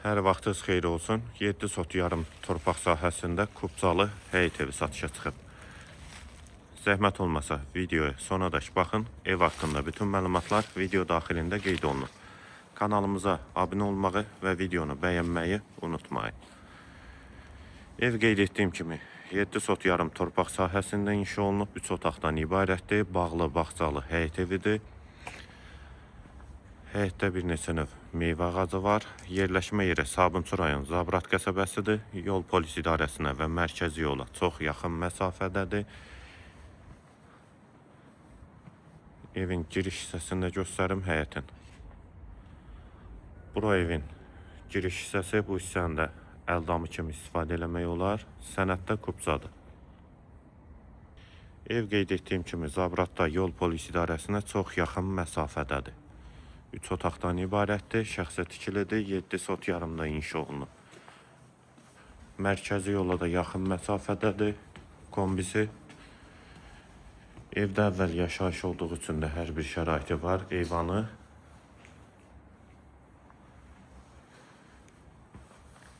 Hər vaxtınız xeyir olsun. 7 sot yarım torpaq sahəsində Kubcalı həyət evi satışa çıxıb. Zəhmət olmasa videoya sonadək baxın. Ev haqqında bütün məlumatlar video daxilində qeyd olunur. Kanalımıza abunə olmağı və videonu bəyənməyi unutmayın. Ev qeyd etdiyim kimi 7 sot yarım torpaq sahəsində inşa olunub. 3 otaqdan ibarətdir. Bağlı, bağçalı həyət evidir. Həyətdə bir neçə növ meyvə ağacı var. Yerləşmə yeri Sabunçu rayon Zabrat qəsəbəsidir. Yol polis idarəsinə və mərkəzi yola çox yaxın məsafədədir. Evin giriş hissəsində göstərim həyətin. Bura evin giriş hissəsi, bu hissəni də əldamı kimi istifadə eləmək olar. Sənəddə Kubcadır. Ev qeyd etdiyim kimi Zabratda yol polis idarəsinə çox yaxın məsafədədir. 3 otaqdan ibarətdir, şəxsə tikilidir, 7 sot yarımda inşa olunub. Mərkəzi yola da yaxın məsafədədir, kombisi. Evdə əvvəl yaşayış olduğu üçün də hər bir şəraiti var, eyvanı.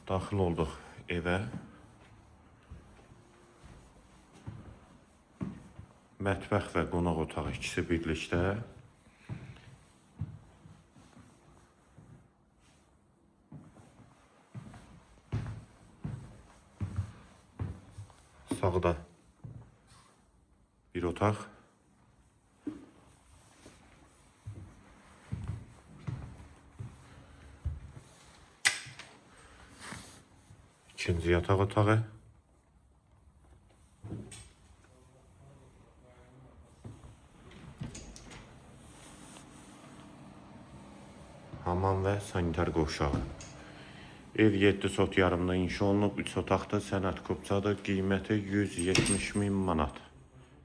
Daxil olduq evə. Mətbəx və qonaq otağı ikisi birlikdə. Sağda bir otaq. İkinci yataq otağı. Hamam və sanitar qovşağı. Ev 7 sot yarımda inşa olunub, 3 otaqda sənəd Kubcadır, qiyməti 170.000 manat.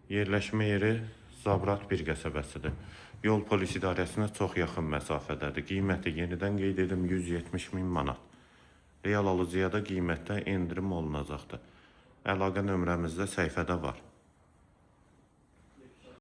Yerləşmə yeri Zabrat bir qəsəbəsidir. Yol polis idarəsinə çox yaxın məsafədədir. Qiyməti yenidən qeyd edim 170.000 manat. Real alıcıya da qiymətdə endirim olunacaqdır. Əlaqə nömrəmizdə səhifədə var.